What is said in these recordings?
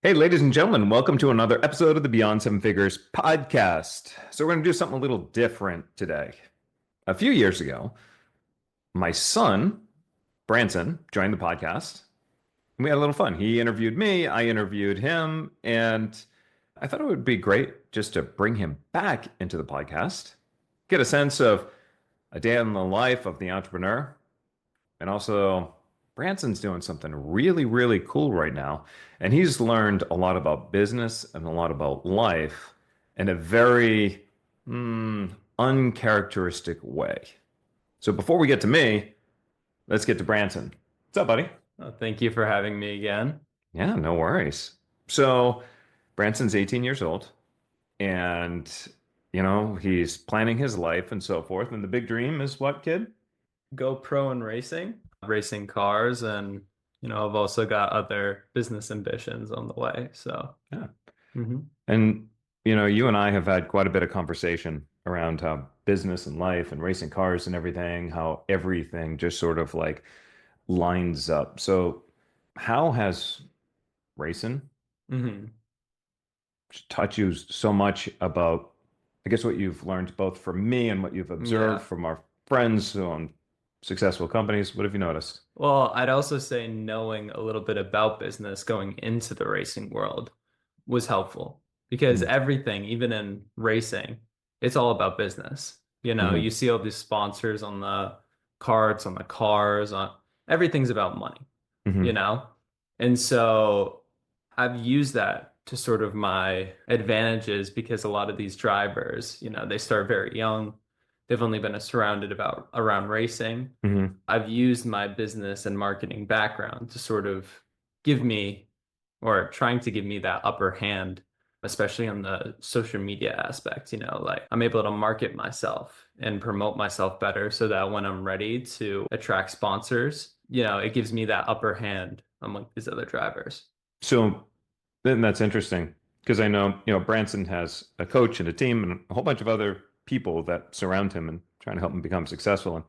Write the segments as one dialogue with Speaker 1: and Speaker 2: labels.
Speaker 1: Hey, ladies and gentlemen, welcome to another episode of the Beyond Seven Figures podcast. So, we're going to do something a little different today. A few years ago, my son, Branson, joined the podcast. We had a little fun. He interviewed me, I interviewed him, and I thought it would be great just to bring him back into the podcast, get a sense of a day in the life of the entrepreneur, and also, Branson's doing something really, really cool right now. And he's learned a lot about business and a lot about life in a very uncharacteristic way. So before we get to me, let's get to Branson. What's up, buddy?
Speaker 2: Well, thank you for having me again.
Speaker 1: Yeah, no worries. So Branson's 18 years old and, he's planning his life and so forth. And the big dream is what, kid?
Speaker 2: Go pro in racing cars, and I've also got other business ambitions on the way. So,
Speaker 1: Yeah.
Speaker 2: mhm.
Speaker 1: And, you and I have had quite a bit of conversation around how business and life and racing cars and everything, how everything just sort of like lines up. So, how has racing
Speaker 2: Mhm.
Speaker 1: taught you so much about, I guess, what you've learned both from me and what you've observed
Speaker 2: Yeah.
Speaker 1: from our friends who own successful companies? What have you noticed?
Speaker 2: Well, I'd also say knowing a little bit about business going into the racing world was helpful because
Speaker 1: Mm-hmm.
Speaker 2: everything, even in racing, it's all about business. You see all these sponsors on the carts, on the cars, on everything's about money, you
Speaker 1: Hmm.
Speaker 2: know? And so I've used that to sort of my advantages because a lot of these drivers, they start very young. They've only been surrounded about around racing.
Speaker 1: Hmm.
Speaker 2: I've used my business and marketing background to sort of give me or trying to give me that upper hand, especially on the social media aspect. Like I'm able to market myself and promote myself better so that when I'm ready to attract sponsors, it gives me that upper hand among these other drivers.
Speaker 1: So then that's interesting because I know, Branson has a coach and a team and a whole bunch of other people that surround him and trying to help him become successful. And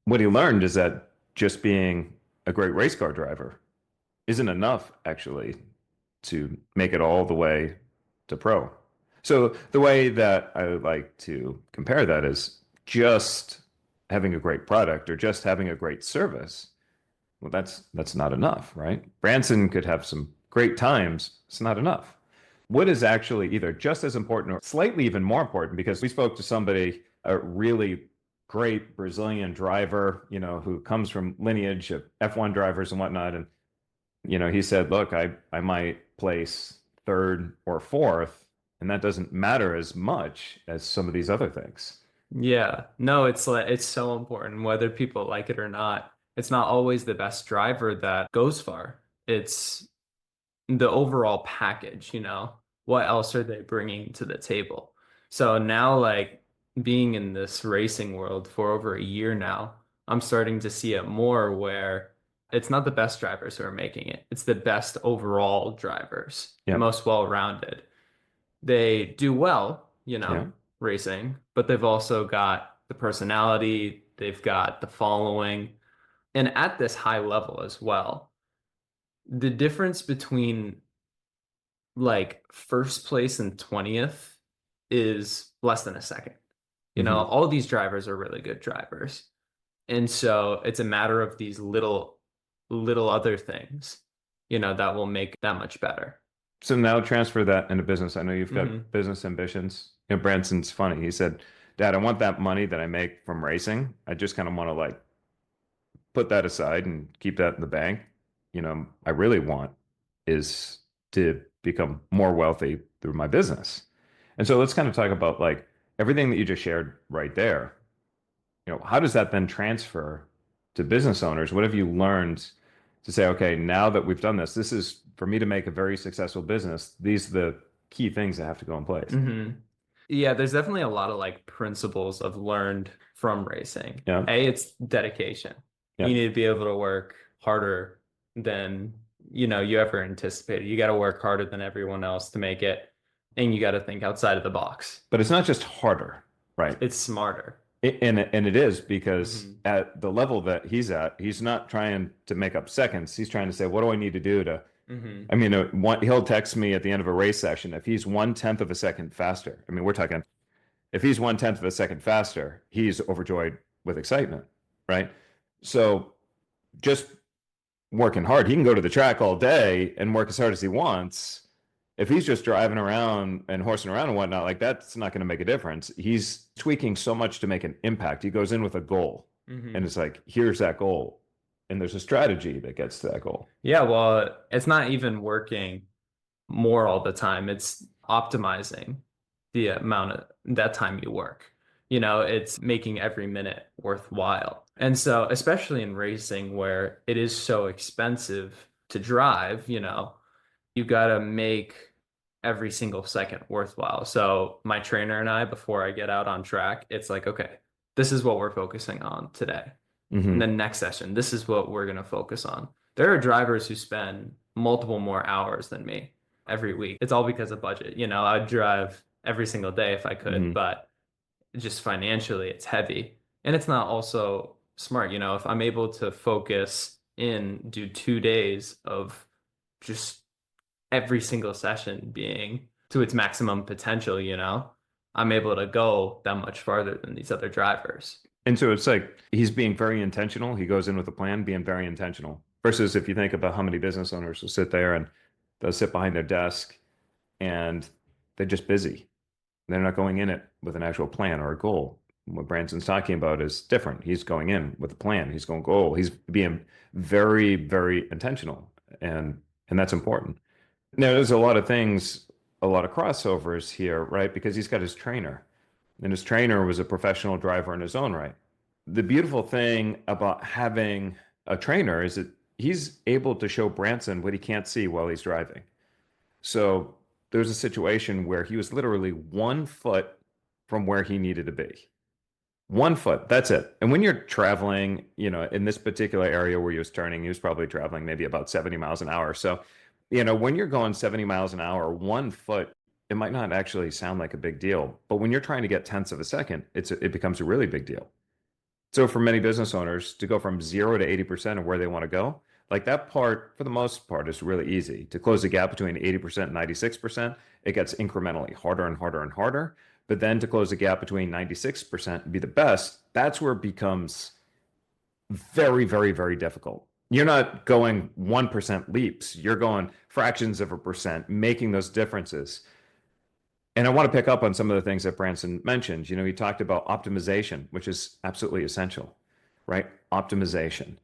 Speaker 1: what he learned is that just being a great race car driver isn't enough, actually, to make it all the way to pro. So the way that I would like to compare that is just having a great product or just having a great service. Well, that's not enough, right? Branson could have some great times. It's not enough. What is actually either just as important or slightly even more important? Because we spoke to somebody, a really great Brazilian driver, who comes from lineage of F1 drivers and whatnot, and he said, "Look, I might place third or fourth, and that doesn't matter as much as some of these other things."
Speaker 2: Yeah, no, it's so important whether people like it or not. It's not always the best driver that goes far. It's the overall package. What else are they bringing to the table? So now, like being in this racing world for over a year now, I'm starting to see it more where it's not the best drivers who are making it. It's the best overall drivers, the
Speaker 1: Yeah,
Speaker 2: most well-rounded. They do well,
Speaker 1: yeah.
Speaker 2: racing, but they've also got the personality, they've got the following, and at this high level as well. The difference between like first place and 20th is less than a second.
Speaker 1: Hmm.
Speaker 2: All these drivers are really good drivers. And so it's a matter of these little other things, that will make that much better.
Speaker 1: So now transfer that into business. I know you've
Speaker 2: Hmm.
Speaker 1: got business ambitions. Branson's funny. He said, "Dad, I want that money that I make from racing. I just kind of want to like put that aside and keep that in the bank. I really want is to become more wealthy through my business." And so let's kind of talk about like everything that you just shared right there. How does that then transfer to business owners? What have you learned to say, okay, now that we've done this, this is for me to make a very successful business. These are the key things that have to go in place.
Speaker 2: Hmm. Yeah, there's definitely a lot of like principles I've learned from racing.
Speaker 1: Yeah.
Speaker 2: It's dedication. You
Speaker 1: Yeah.
Speaker 2: need to be able to work harder than, you ever anticipated. You got to work harder than everyone else to make it, and you got to think outside of the box.
Speaker 1: But it's not just harder, right?
Speaker 2: It's smarter.
Speaker 1: And it is because
Speaker 2: Hmm.
Speaker 1: at the level that he's at, he's not trying to make up seconds. He's trying to say, what do I need to do to
Speaker 2: Hmm.
Speaker 1: I mean, he'll text me at the end of a race session if he's 1/10 of a second faster. I mean, we're talking if he's 1/10 of a second faster, he's overjoyed with excitement, right? So just working hard, he can go to the track all day and work as hard as he wants. If he's just driving around and horsing around and whatnot, like that's not going to make a difference. He's tweaking so much to make an impact. He goes in with a goal, and
Speaker 2: Hmm.
Speaker 1: it's like, here's that goal, and there's a strategy that gets to that goal.
Speaker 2: Yeah, well, it's not even working more all the time. It's optimizing the amount of that time you work. It's making every minute worthwhile. And so, especially in racing where it is so expensive to drive, you got to make every single second worthwhile. So, my trainer and I, before I get out on track, it's like, okay, this is what we're focusing on today. And
Speaker 1: Hmm.
Speaker 2: then next session, this is what we're going to focus on. There are drivers who spend multiple more hours than me every week. It's all because of budget. I'd drive every single day if I could,
Speaker 1: Hmm.
Speaker 2: but just financially, it's heavy. And it's not also smart. If I'm able to focus in, do 2 days of just every single session being to its maximum potential, I'm able to go that much farther than these other drivers.
Speaker 1: And so it's like he's being very intentional. He goes in with a plan, being very intentional. Versus if you think about how many business owners will sit there and they'll sit behind their desk and they're just busy. They're not going in it with an actual plan or a goal. What Branson's talking about is different. He's going in with a plan. He's going goal. He's being very, very intentional, and that's important. Now, there's a lot of things, a lot of crossovers here, right? Because he's got his trainer, and his trainer was a professional driver in his own right. The beautiful thing about having a trainer is that he's able to show Branson what he can't see while he's driving. So there's a situation where he was literally 1 foot from where he needed to be. 1 foot, that's it. And when you're traveling, in this particular area where he was turning, he was probably traveling maybe about 70 miles an hour. So, when you're going 70 miles an hour, 1 foot, it might not actually sound like a big deal. But when you're trying to get tenths of a second, it becomes a really big deal. So for many business owners to go from 0 to 80% of where they want to go, like that part, for the most part, is really easy. To close the gap between 80% and 96%, it gets incrementally harder and harder and harder. But then to close the gap between 96% and be the best, that's where it becomes very, very, very difficult. You're not going 1% leaps. You're going fractions of a percent, making those differences. And I want to pick up on some of the things that Branson mentioned. He talked about optimization, which is absolutely essential, right? Optimization.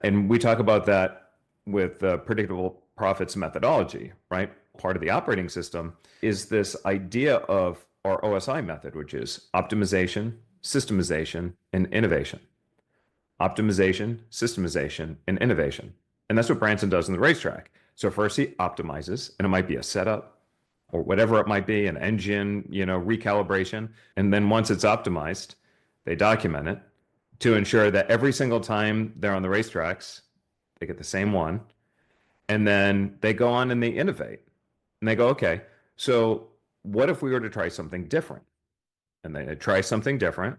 Speaker 1: And we talk about that with the predictable profits methodology, right? Part of the operating system is this idea of our OSI method, which is optimization, systemization, and innovation. Optimization, systemization, and innovation. And that's what Branson does in the racetrack. So first he optimizes, and it might be a setup or whatever it might be, an engine, recalibration. And then once it's optimized, they document it to ensure that every single time they're on the racetracks, they get the same one. And then they go on and they innovate. And they go, okay, so what if we were to try something different? And they try something different.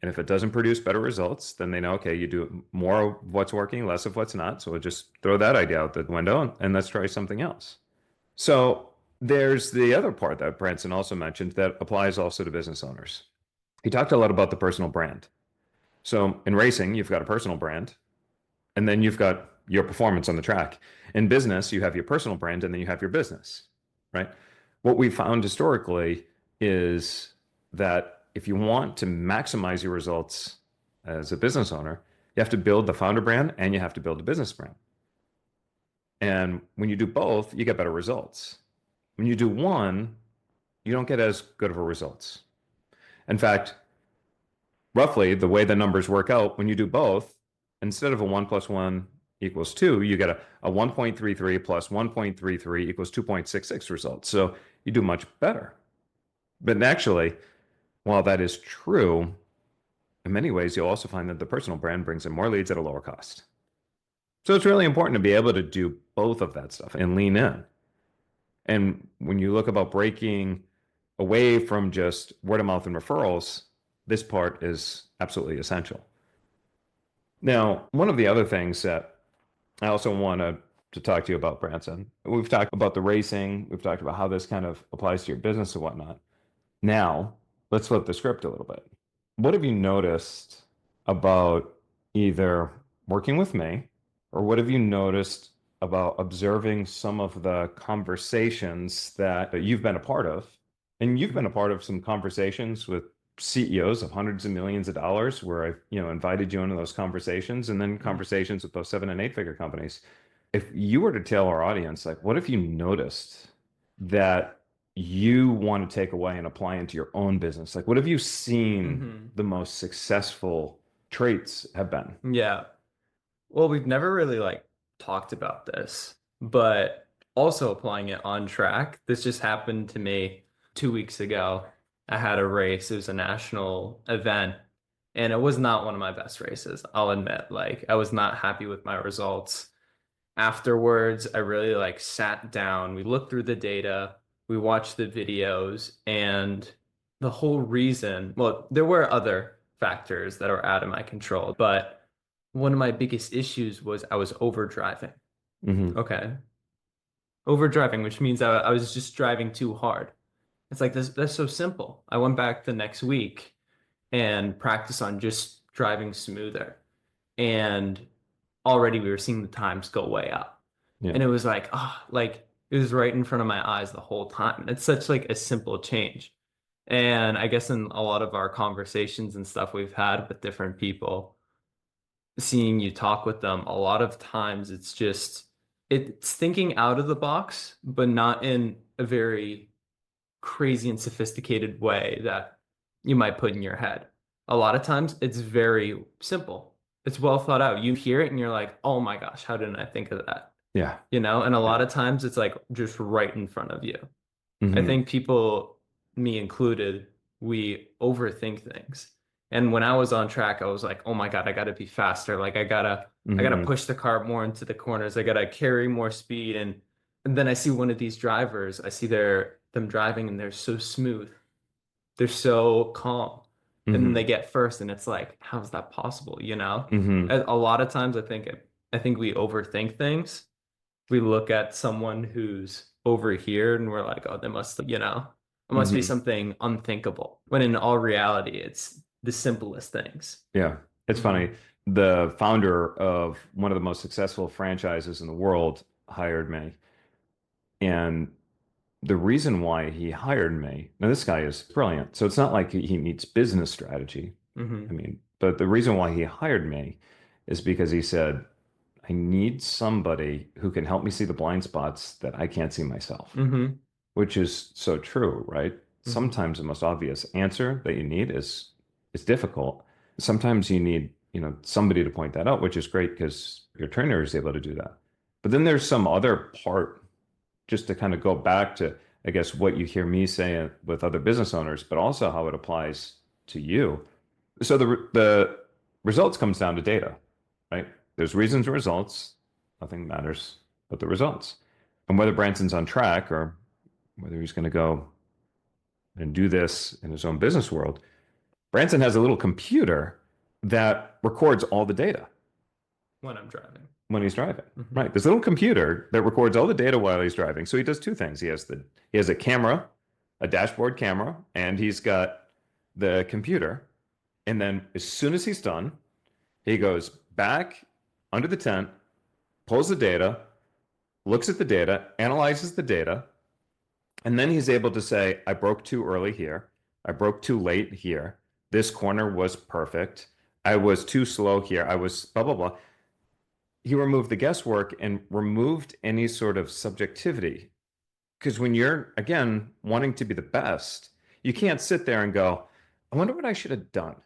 Speaker 1: And if it doesn't produce better results, then they know, okay, you do more of what's working, less of what's not. So we'll just throw that idea out the window and let's try something else. So there's the other part that Branson also mentioned that applies also to business owners. He talked a lot about the personal brand. So in racing, you've got a personal brand, and then you've got your performance on the track. In business, you have your personal brand, and then you have your business, right? What we found historically is that if you want to maximize your results as a business owner, you have to build the founder brand and you have to build a business brand. And when you do both, you get better results. When you do one, you don't get as good of a results. In fact, roughly the way the numbers work out, when you do both, instead of a 1 + 1 = 2, you get a 1.33 plus 1.33 equals 2.66 results. So you do much better. But actually, while that is true, in many ways, you'll also find that the personal brand brings in more leads at a lower cost. So it's really important to be able to do both of that stuff and lean in. And when you look about breaking away from just word of mouth and referrals, this part is absolutely essential. Now, one of the other things that I also want to to talk to you about Branson. We've talked about the racing, we've talked about how this kind of applies to your business and whatnot. Now, let's flip the script a little bit. What have you noticed about either working with me, or what have you noticed about observing some of the conversations that you've been a part of? And you've been a part of some conversations with CEOs of hundreds of millions of dollars where I've, invited you into those conversations, and then conversations with those 7 and 8 figure companies. If you were to tell our audience, like, what have you noticed that you want to take away and apply into your own business? Like, what have you seen the most successful traits have been?
Speaker 2: Yeah. Well, we've never really like talked about this, but also applying it on track. This just happened to me 2 weeks ago. I had a race. It was a national event, and it was not one of my best races. I'll admit, like I was not happy with my results. Afterwards, I really like sat down. We looked through the data, we watched the videos, and the whole reason, well, there were other factors that are out of my control, but one of my biggest issues was I was overdriving. Okay. Overdriving, which means I was just driving too hard. It's like this, that's so simple. I went back the next week and practiced on just driving smoother. And already we were seeing the times go way up.
Speaker 1: Yeah.
Speaker 2: And it was like, like it was right in front of my eyes the whole time. And it's such like a simple change. And I guess in a lot of our conversations and stuff we've had with different people, seeing you talk with them, a lot of times it's thinking out of the box, but not in a very crazy and sophisticated way that you might put in your head. A lot of times it's very simple. It's well thought out. You hear it and you're like, oh my gosh, how didn't I think of that?
Speaker 1: Yeah.
Speaker 2: And a lot of times it's like just right in front of you. I
Speaker 1: Mhm.
Speaker 2: think people, me included, we overthink things. And when I was on track, I was like, oh my God, I gotta be faster. Like I gotta push the car more into the corners. I gotta carry more speed. And then I see one of these drivers, I see them driving and they're so smooth. They're so calm. And then they get first and it's like, how is that possible? A lot of times I think we overthink things. We look at someone who's over here and we're like, oh, it must be something unthinkable. When in all reality, it's the simplest things.
Speaker 1: Yeah. It's funny. The founder of one of the most successful franchises in the world hired me. And the reason why he hired me, now this guy is brilliant. So it's not like he needs business strategy. I mean, but the reason why he hired me is because he said, I need somebody who can help me see the blind spots that I can't see myself, which is so true, right? Sometimes the most obvious answer that you need is difficult. Sometimes you need, somebody to point that out, which is great because your trainer is able to do that. But then there's some other part, just to kind of go back to, I guess, what you hear me say with other business owners, but also how it applies to you. So the results comes down to data, right? There's reasons and results. Nothing matters but the results. And whether Branson's on track or whether he's going to go and do this in his own business world, Branson has a little computer that records all the data
Speaker 2: When I'm driving.
Speaker 1: when he's driving. Right. This little computer that records all the data while he's driving. So he does two things. He has a camera, a dashboard camera, and he's got the computer. And then as soon as he's done, he goes back under the tent, pulls the data, looks at the data, analyzes the data, and then he's able to say, I broke too early here. I broke too late here. This corner was perfect. I was too slow here. I was blah, blah, blah. He removed the guesswork and removed any sort of subjectivity. Because when you're, again, wanting to be the best, you can't sit there and go, I wonder what I should have done.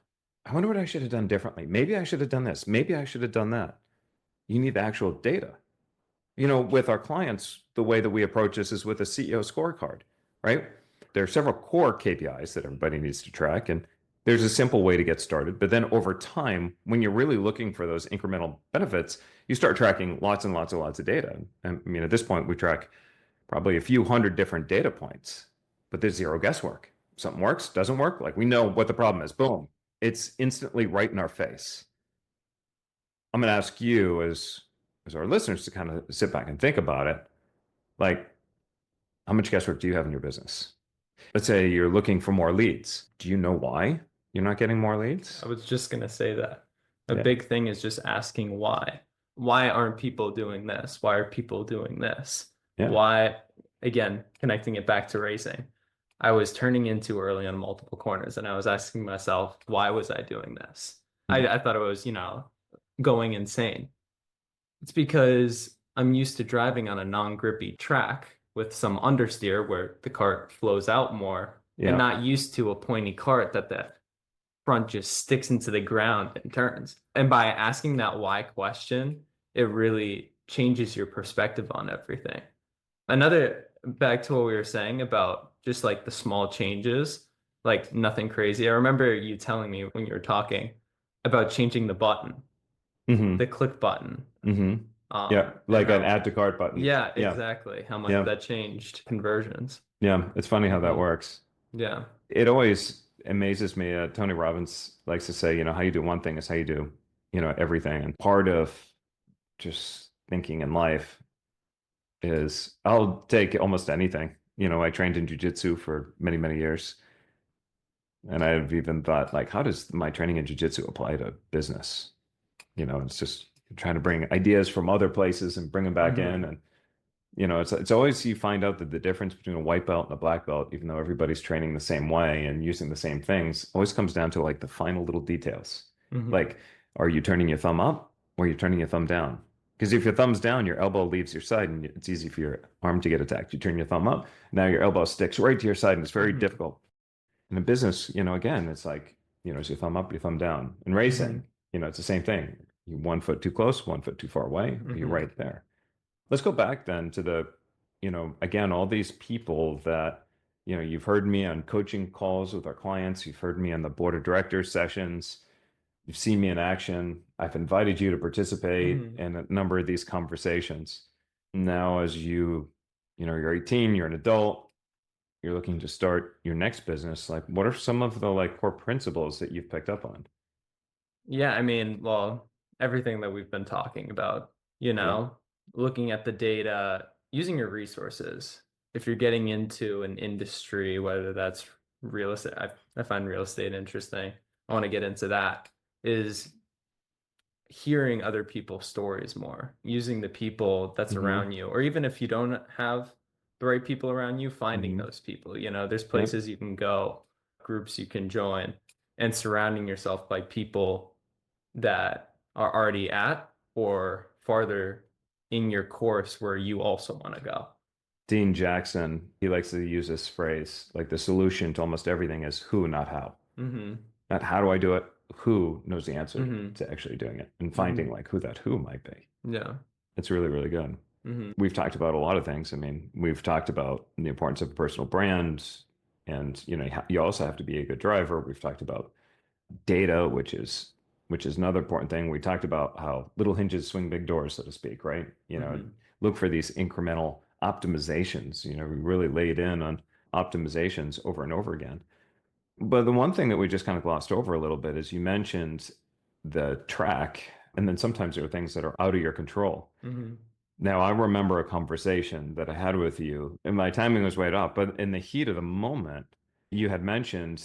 Speaker 1: I wonder what I should have done differently. Maybe I should have done this. Maybe I should have done that. You need the actual data. With our clients, the way that we approach this is with a CEO scorecard, right? There are several core KPIs that everybody needs to track, and there's a simple way to get started. But then over time, when you're really looking for those incremental benefits, you start tracking lots and lots and lots of data. And I mean, at this point, we track probably a few hundred different data points, but there's zero guesswork. Something works, doesn't work. Like we know what the problem is. Boom. It's instantly right in our face. I'm going to ask you, as as our listeners to kind of sit back and think about it. Like, how much guesswork do you have in your business? Let's say you're looking for more leads. Do you know why you're not getting more leads?
Speaker 2: I was just gonna say that. A
Speaker 1: Yeah.
Speaker 2: big thing is just asking why. Why aren't people doing this? Why are people doing this?
Speaker 1: Yeah.
Speaker 2: Why, again, connecting it back to racing. I was turning in too early on multiple corners and I was asking myself, why was I doing this?
Speaker 1: Mhm.
Speaker 2: I thought it was, going insane. It's because I'm used to driving on a non-grippy track with some understeer where the cart flows out more and
Speaker 1: Yeah.
Speaker 2: not used to a pointy cart that the front just sticks into the ground and turns. And by asking that why question, it really changes your perspective on everything. Another, back to what we were saying about just like the small changes, like nothing crazy. I remember you telling me when you were talking about changing the button, the
Speaker 1: Hmm.
Speaker 2: click button,
Speaker 1: Hmm. Yeah.
Speaker 2: and
Speaker 1: Like an
Speaker 2: how,
Speaker 1: add to cart button.
Speaker 2: yeah,
Speaker 1: Yeah.
Speaker 2: exactly, how much
Speaker 1: Yeah.
Speaker 2: that changed conversions.
Speaker 1: Yeah. It's funny how that
Speaker 2: Hmm.
Speaker 1: works.
Speaker 2: Yeah.
Speaker 1: It always amazes me. Tony Robbins likes to say, how you do one thing is how you do, everything. And part of just thinking in life is I'll take almost anything. I trained in jujitsu for many, many years. And I've even thought, like, how does my training in jujitsu apply to business? It's just trying to bring ideas from other places and bring them back in.
Speaker 2: Hmm.
Speaker 1: And, it's always you find out that the difference between a white belt and a black belt, even though everybody's training the same way and using the same things, always comes down to like the final little details.
Speaker 2: Hmm.
Speaker 1: Like, are you turning your thumb up or are you turning your thumb down? Because if your thumb's down, your elbow leaves your side and it's easy for your arm to get attacked. You turn your thumb up, now your elbow sticks right to your side and it's very
Speaker 2: Hmm.
Speaker 1: difficult. In a business, again, it's like, is your thumb up, your thumb down. In
Speaker 2: Hmm.
Speaker 1: racing, it's the same thing. You 1 foot too close, 1 foot too far away, you're
Speaker 2: Hmm.
Speaker 1: right there. Let's go back then to again, all these people that, you've heard me on coaching calls with our clients, you've heard me on the board of directors sessions, you've seen me in action. I've invited you to participate
Speaker 2: Hmm.
Speaker 1: in a number of these conversations. Now, as you're 18, you're an adult, you're looking to start your next business, like what are some of the like core principles that you've picked up on?
Speaker 2: Yeah, I mean, well, everything that we've been talking about,
Speaker 1: Yeah.
Speaker 2: looking at the data, using your resources. If you're getting into an industry, whether that's real estate, I find real estate interesting. I want to get into that, is hearing other people's stories more, using the people that's
Speaker 1: Hmm.
Speaker 2: around you, or even if you don't have the right people around you, finding
Speaker 1: Hmm.
Speaker 2: those people. There's
Speaker 1: Yep.
Speaker 2: places you can go, groups you can join, and surrounding yourself by people that are already at or farther in your course where you also want to go.
Speaker 1: Dean Jackson, he likes to use this phrase, like the solution to almost everything is who, not how.
Speaker 2: Mm-hmm.
Speaker 1: Not how do I do it? Who knows the answer
Speaker 2: Mm-hmm.
Speaker 1: to actually doing it and finding
Speaker 2: Mm-hmm.
Speaker 1: like who that who might be.
Speaker 2: Yeah.
Speaker 1: It's really, really good.
Speaker 2: Mm-hmm.
Speaker 1: We've talked about a lot of things. I mean, we've talked about the importance of a personal brand, and you also have to be a good driver. We've talked about data, which is another important thing. We talked about how little hinges swing big doors, so to speak, right?
Speaker 2: Mm-hmm.
Speaker 1: Look for these incremental optimizations. We really laid in on optimizations over and over again. But the one thing that we just kind of glossed over a little bit is you mentioned the track, and then sometimes there are things that are out of your control.
Speaker 2: Mm-hmm.
Speaker 1: Now, I remember a conversation that I had with you, and my timing was way off, but in the heat of the moment, you had mentioned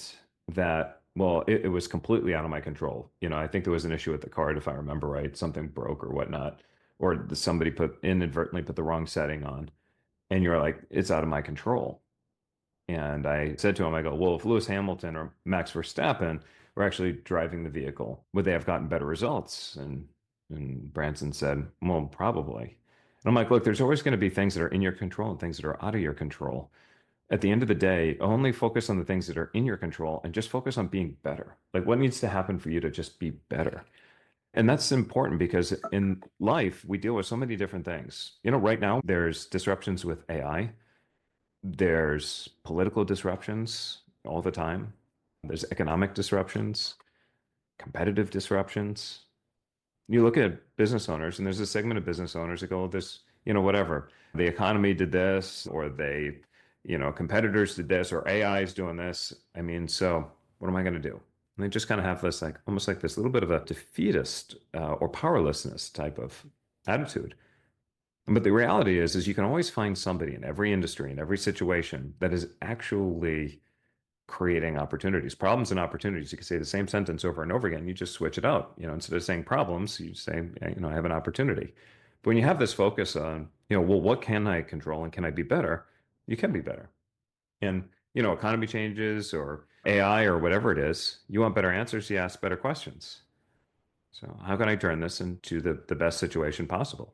Speaker 1: that, well, it was completely out of my control. I think there was an issue with the card, if I remember right, something broke or whatnot, or somebody inadvertently put the wrong setting on, and you're like, it's out of my control. And I said to him, I go, well, if Lewis Hamilton or Max Verstappen were actually driving the vehicle, would they have gotten better results? And Branson said, well, probably. And I'm like, look, there's always going to be things that are in your control and things that are out of your control. At the end of the day, only focus on the things that are in your control and just focus on being better. Like what needs to happen for you to just be better? And that's important because in life, we deal with so many different things. Right now, there's disruptions with AI. There's political disruptions all the time. There's economic disruptions, competitive disruptions. You look at business owners, and there's a segment of business owners that go, this, whatever. The economy did this, or competitors did this, or AI is doing this. I mean, so what am I going to do? And they just kind of have this, like, almost like this little bit of a defeatist or powerlessness type of attitude. But the reality is you can always find somebody in every industry, in every situation that is actually creating opportunities, problems and opportunities. You can say the same sentence over and over again. You just switch it out. Instead of saying problems, you say, I have an opportunity. But when you have this focus on, well, what can I control and can I be better? You can be better. And, economy changes or AI or whatever it is, you want better answers, you ask better questions. So how can I turn this into the best situation possible?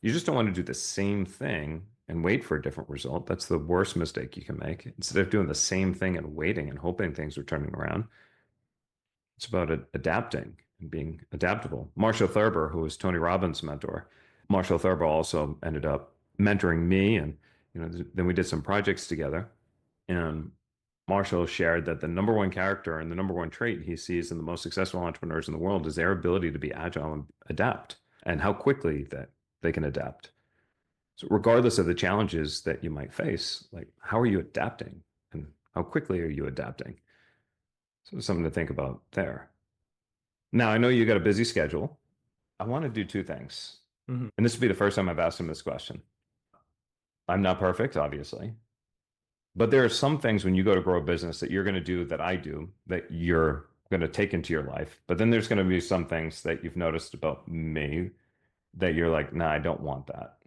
Speaker 1: You just don't want to do the same thing and wait for a different result. That's the worst mistake you can make. Instead of doing the same thing and waiting and hoping things are turning around, it's about adapting and being adaptable. Marshall Thurber, who was Tony Robbins' mentor, Marshall Thurber also ended up mentoring me, and then we did some projects together. And Marshall shared that the number one character and the number one trait he sees in the most successful entrepreneurs in the world is their ability to be agile and adapt, and how quickly that they can adapt. So regardless of the challenges that you might face, like how are you adapting and how quickly are you adapting? So something to think about there. Now, I know you got a busy schedule. I want to do two things.
Speaker 2: Mhm.
Speaker 1: And this will be the first time I've asked him this question. I'm not perfect, obviously, but there are some things when you go to grow a business that you're going to do that I do that you're going to take into your life. But then there's going to be some things that you've noticed about me that you're like, nah, I don't want that.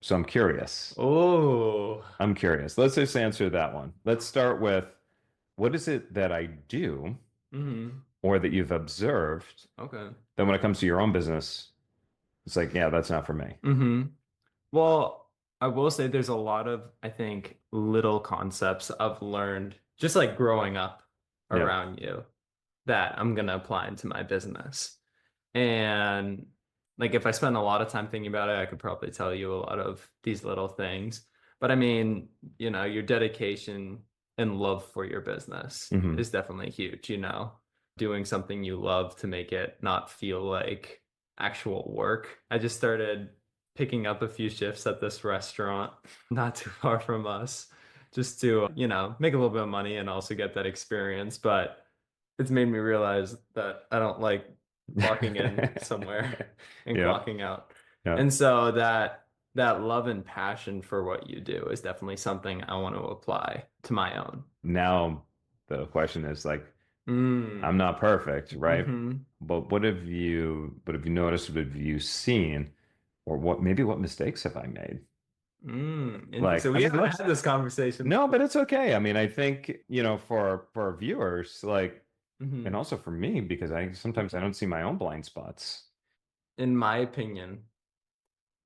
Speaker 1: So I'm curious.
Speaker 2: Oh.
Speaker 1: I'm curious. Let's just answer that one. Let's start with what is it that I do
Speaker 2: Hmm.
Speaker 1: or that you've observed
Speaker 2: Okay.
Speaker 1: that when it comes to your own business, it's like, yeah, that's not for me.
Speaker 2: Hmm. Well, I will say there's a lot of, I think, little concepts I've learned just like growing up
Speaker 1: Yeah.
Speaker 2: around you that I'm gonna apply into my business. And like if I spend a lot of time thinking about it, I could probably tell you a lot of these little things. But I mean, your dedication and love for your business
Speaker 1: Hmm.
Speaker 2: is definitely huge. Doing something you love to make it not feel like actual work. I just started picking up a few shifts at this restaurant not too far from us just to, make a little bit of money and also get that experience. But it's made me realize that I don't like clocking in somewhere and
Speaker 1: Yeah.
Speaker 2: clocking out.
Speaker 1: Yeah.
Speaker 2: And so that love and passion for what you do is definitely something I want to apply to my own.
Speaker 1: Now the question is like, I'm
Speaker 2: Mm.
Speaker 1: not perfect, right?
Speaker 2: Hmm.
Speaker 1: But what have you noticed? What have you seen? Or what mistakes have I made?
Speaker 2: So
Speaker 1: Like, I
Speaker 2: we
Speaker 1: mean,
Speaker 2: haven't
Speaker 1: look,
Speaker 2: had this conversation.
Speaker 1: no, but it's okay. I mean, I think, for our viewers, like, and
Speaker 2: Hmm.
Speaker 1: also for me, because I sometimes I don't see my own blind spots.
Speaker 2: In my opinion,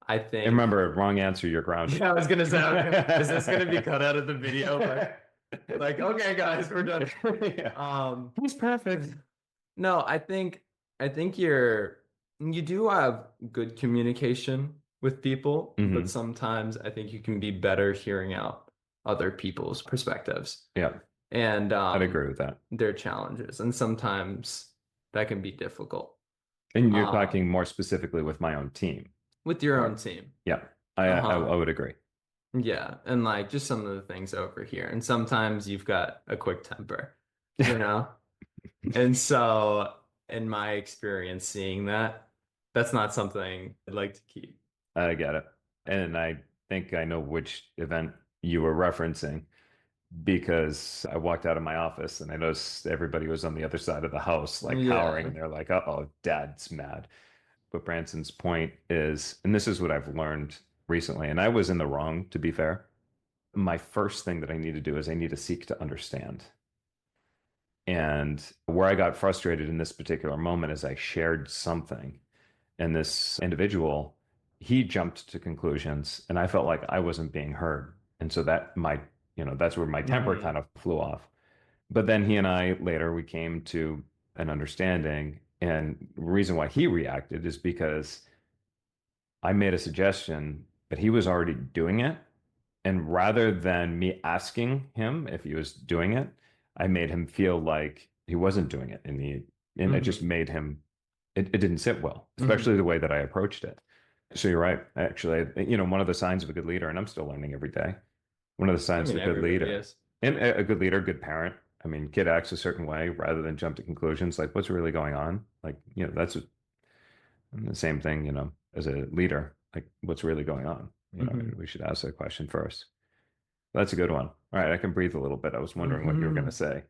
Speaker 2: I
Speaker 1: And
Speaker 2: think,
Speaker 1: remember, wrong answer, you're grounded.
Speaker 2: yeah, I was gonna say, is this gonna be cut out of the video? Like, okay, guys, we're done.
Speaker 1: Yeah.
Speaker 2: Um,
Speaker 1: He's perfect.
Speaker 2: no, I think you do have good communication with people, but
Speaker 1: Hmm.
Speaker 2: sometimes I think you can be better hearing out other people's perspectives
Speaker 1: Yeah,
Speaker 2: and
Speaker 1: I'd agree with that.
Speaker 2: their challenges, and sometimes that can be difficult.
Speaker 1: And you're talking
Speaker 2: Um,
Speaker 1: more specifically with my own team.
Speaker 2: with your own
Speaker 1: Or,
Speaker 2: team.
Speaker 1: yeah, I
Speaker 2: Uh-huh.
Speaker 1: would agree.
Speaker 2: Yeah, and like just some of the things over here. And sometimes you've got a quick temper, you know? And so, in my experience, seeing that, that's not something I'd like to keep.
Speaker 1: I get it. And I think I know which event you were referencing because I walked out of my office and I noticed everybody was on the other side of the house, like cowering,
Speaker 2: Yeah.
Speaker 1: and they're like, uh-oh, dad's mad. But Branson's point is, and this is what I've learned recently, and I was in the wrong, to be fair. My first thing that I need to do is I need to seek to understand. And where I got frustrated in this particular moment is I shared something, and this individual, he jumped to conclusions, and I felt like I wasn't being heard. And so that's where my temper kind
Speaker 2: Hmm.
Speaker 1: of flew off. But then he and I later we came to an understanding. And the reason why he reacted is because I made a suggestion, but he was already doing it. And rather than me asking him if he was doing it, I made him feel like he wasn't doing it. And it just
Speaker 2: Hmm.
Speaker 1: made him, it didn't sit well, especially the
Speaker 2: Hmm.
Speaker 1: way that I approached it. So you're right. Actually, one of the signs of a good leader, and I'm still learning every day, one of the
Speaker 2: I
Speaker 1: signs of
Speaker 2: mean,
Speaker 1: a good
Speaker 2: everybody
Speaker 1: leader
Speaker 2: is.
Speaker 1: and a good leader, good parent. I mean, kid acts a certain way rather than jump to conclusions like what's really going on. Like, that's the same thing. as a leader, like what's really going on.
Speaker 2: Mhm.
Speaker 1: We should ask that question first. That's a good one. All right, I can breathe a little bit. I was wondering what you were going to
Speaker 2: Mhm.
Speaker 1: say.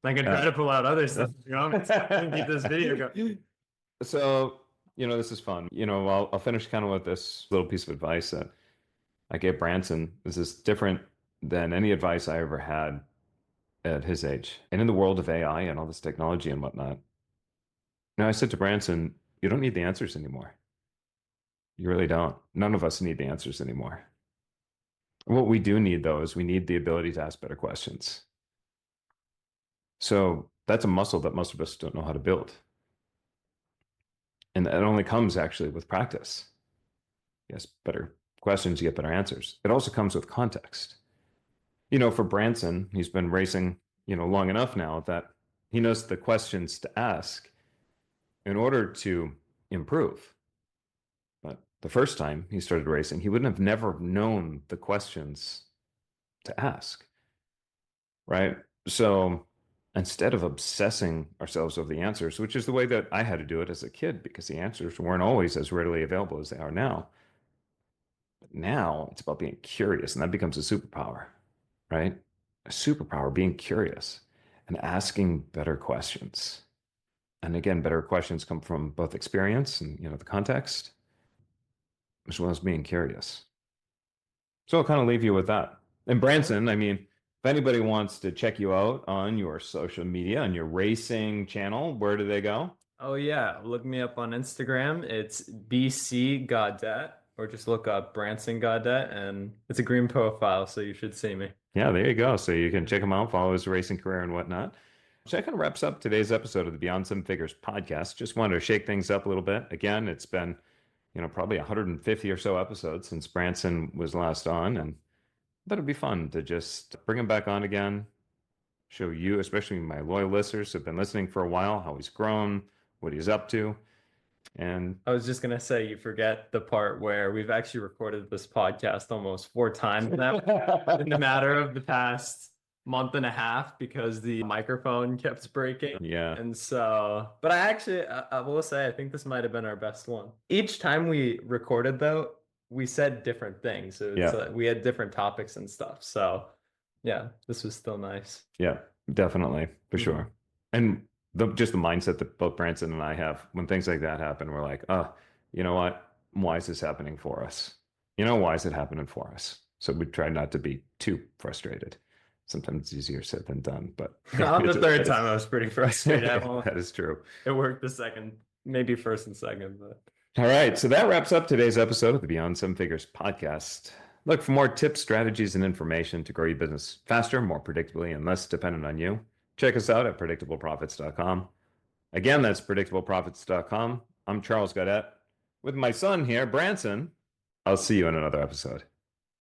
Speaker 2: I can try to pull out other stuff if you want me to keep this video going.
Speaker 1: So, this is fun. I'll finish kind of with this little piece of advice that I gave Branson. This is different than any advice I ever had at his age. And in the world of AI and all this technology and whatnot, I said to Branson, you don't need the answers anymore. You really don't. None of us need the answers anymore. What we do need, though, is we need the ability to ask better questions. So that's a muscle that most of us don't know how to build. And it only comes actually with practice. Yes, better questions, you get better answers. It also comes with context. For Branson, he's been racing, long enough now that he knows the questions to ask in order to improve. But the first time he started racing, he wouldn't have never known the questions to ask, right? So instead of obsessing ourselves over the answers, which is the way that I had to do it as a kid because the answers weren't always as readily available as they are now. But now it's about being curious, and that becomes a superpower, right? A superpower, being curious and asking better questions. And again, better questions come from both experience and, the context, as well as being curious. So I'll kind of leave you with that. And Branson, I mean, if anybody wants to check you out on your social media, on your racing channel, where do they go?
Speaker 2: Oh yeah, look me up on Instagram. It's BC Gaudet, or just look up Branson Gaudet, and it's a green profile, so you should see me.
Speaker 1: Yeah, there you go. So you can check him out, follow his racing career and whatnot. So that kind of wraps up today's episode of the Beyond Seven Figures podcast. Just wanted to shake things up a little bit. Again, it's been, probably 150 or so episodes since Branson was last on, and that would be fun to just bring him back on again, show you, especially my loyal listeners who've been listening for a while, how he's grown, what he's up to. And
Speaker 2: I was just gonna say, you forget the part where we've actually recorded this podcast almost 4 times now in the matter of the past month and a half because the microphone kept breaking.
Speaker 1: yeah,
Speaker 2: And so, but I will say, I think this might have been our best one. Each time we recorded, though, we said different things. So it's
Speaker 1: yeah,
Speaker 2: we had different topics and stuff. So, yeah, this was still nice.
Speaker 1: yeah, definitely, for
Speaker 2: Mhm.
Speaker 1: sure. And just the mindset that both Branson and I have when things like that happen, we're like, oh, you know what? Why is this happening for us? Why is it happening for us? So we try not to be too frustrated. Sometimes it's easier said than done, but
Speaker 2: On the
Speaker 1: it
Speaker 2: third
Speaker 1: is.
Speaker 2: time, I was pretty frustrated.
Speaker 1: That is true.
Speaker 2: It worked the second, maybe first and second, but.
Speaker 1: All right. So that wraps up today's episode of the Beyond Seven Figures podcast. Look for more tips, strategies, and information to grow your business faster, more predictably, and less dependent on you. Check us out at predictableprofits.com. Again, that's predictableprofits.com. I'm Charles Gaudet with my son here, Branson. I'll see you in another episode.